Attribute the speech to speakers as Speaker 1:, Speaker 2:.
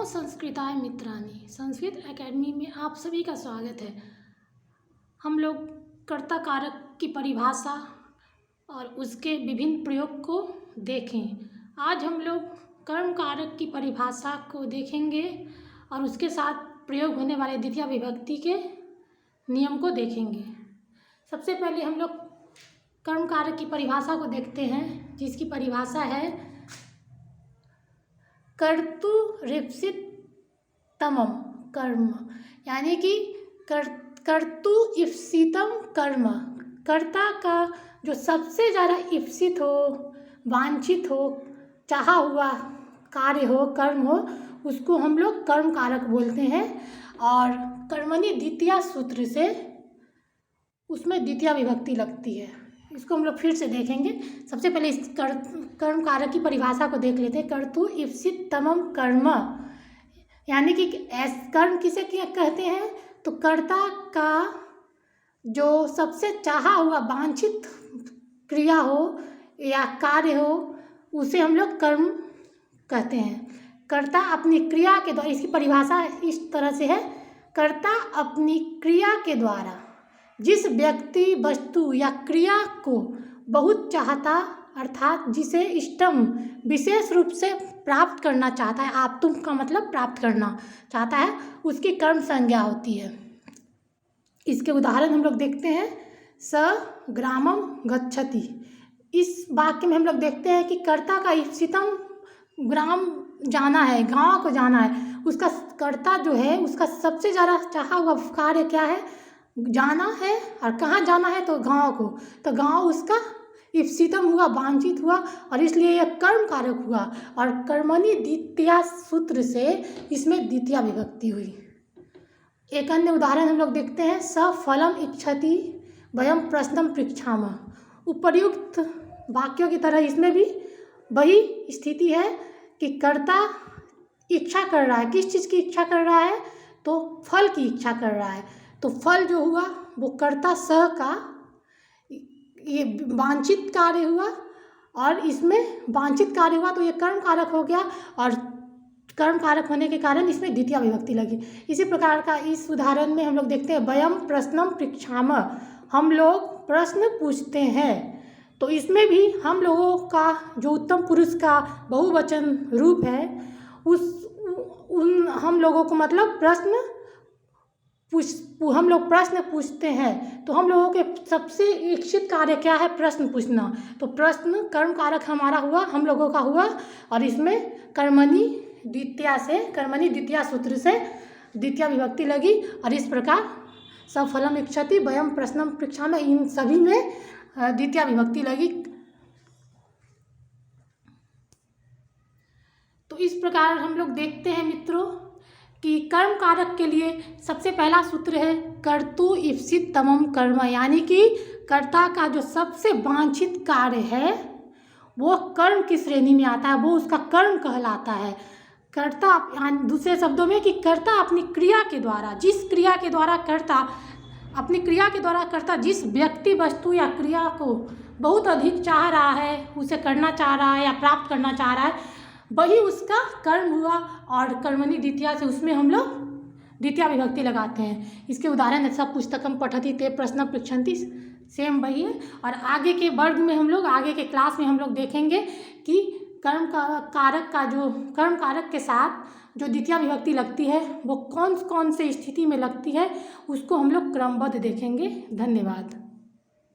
Speaker 1: नमो संस्कृताय मित्राणि। संस्कृत एकेडमी में आप सभी का स्वागत है। हम लोग कर्ता कारक की परिभाषा और उसके विभिन्न प्रयोग को देखें। आज हम लोग कर्म कारक की परिभाषा को देखेंगे और उसके साथ प्रयोग होने वाले द्वितीय विभक्ति के नियम को देखेंगे। सबसे पहले हम लोग कर्म कारक की परिभाषा को देखते हैं, जिसकी परिभाषा है कर्तुरीप्सित तमम कर्म, यानी कि कर्तु ईप्सितम कर्म, कर्ता का जो सबसे ज़्यादा ईप्सित हो, वांछित हो, चाहा हुआ कार्य हो, कर्म हो, उसको हम लोग कर्म कारक बोलते हैं। और कर्मणि द्वितीय सूत्र से उसमें द्वितीय विभक्ति लगती है। इसको हम लोग फिर से देखेंगे। सबसे पहले इस कर्म कारक की परिभाषा को देख लेते हैं। कर्तु ईप्सित तमम कर्म, यानी कि कर्म किसे कहते हैं? तो कर्ता का जो सबसे चाहा हुआ वांछित क्रिया हो या कार्य हो, उसे हम लोग कर्म कहते हैं। कर्ता अपनी क्रिया के द्वारा, इसकी परिभाषा इस तरह से है, कर्ता अपनी क्रिया के द्वारा जिस व्यक्ति, वस्तु या क्रिया को बहुत चाहता, अर्थात जिसे इष्टम विशेष रूप से प्राप्त करना चाहता है, आप तुम का मतलब प्राप्त करना चाहता है, उसकी कर्म संज्ञा होती है। इसके उदाहरण हम लोग देखते हैं। स ग्रामम गच्छति, इस वाक्य में हम लोग देखते हैं कि कर्ता का इष्टतम ग्राम जाना है, गांव को जाना है। उसका कर्ता जो है, उसका सबसे ज़्यादा चाहा हुआ कार्य क्या है? जाना है। और कहाँ जाना है? तो गांव को। तो गांव उसका इप्सितम हुआ, वांछित हुआ, और इसलिए यह कर्म कारक हुआ। और कर्मणि द्वितीय सूत्र से इसमें द्वितीय विभक्ति हुई। एक अन्य उदाहरण हम लोग देखते हैं। स फलम इच्छति वयम प्रश्नम पृच्छामः, उपर्युक्त वाक्यों की तरह इसमें भी वही स्थिति है कि कर्ता इच्छा कर रहा है। किस चीज़ की इच्छा कर रहा है? तो फल की इच्छा कर रहा है। तो फल जो हुआ वो कर्ता स का ये वांछित कार्य हुआ, और इसमें वांछित कार्य हुआ तो ये कर्म कारक हो गया, और कर्म कारक होने के कारण इसमें द्वितीय विभक्ति लगी। इसी प्रकार का इस उदाहरण में हम लोग देखते हैं। वयम प्रश्नम पृच्छामः, हम लोग प्रश्न पूछते हैं। तो इसमें भी हम लोगों का जो उत्तम पुरुष का बहुवचन रूप है, हम लोगों को मतलब हम लोग प्रश्न पूछते हैं। तो हम लोगों के सबसे इच्छित कार्य क्या है? प्रश्न पूछना। तो प्रश्न कर्म कारक हमारा हुआ, हम लोगों का हुआ, और इसमें कर्मणि द्वितीय सूत्र से द्वितीय विभक्ति लगी। और इस प्रकार स फलम इच्छति वयम प्रश्नम पृच्छामः, इन सभी में द्वितीय विभक्ति लगी। तो इस प्रकार हम लोग देखते हैं मित्रों कि कर्म कारक के लिए सबसे पहला सूत्र है कर्तु ईप्सित तमम कर्म, यानी कि कर्ता का जो सबसे वांछित कार्य है वो कर्म की श्रेणी में आता है, वो उसका कर्म कहलाता है। कर्ता, दूसरे शब्दों में कि कर्ता अपनी क्रिया के द्वारा, जिस क्रिया के द्वारा कर्ता जिस व्यक्ति, वस्तु या क्रिया को बहुत अधिक चाह रहा है, उसे करना चाह रहा है या प्राप्त करना चाह रहा है, वही उसका कर्म हुआ। और कर्मणि द्वितीय से उसमें हम लोग द्वितीय विभक्ति लगाते हैं। इसके उदाहरण है सब पुस्तकम पठति ते प्रश्न पृच्छन्ति, सेम वही है। और आगे के वर्ग में हम लोग, आगे के क्लास में हम लोग देखेंगे कि कर्म कारक के साथ जो द्वितीय विभक्ति लगती है वो कौन कौन से स्थिति में लगती है, उसको हम लोग क्रमबद्ध देखेंगे। धन्यवाद।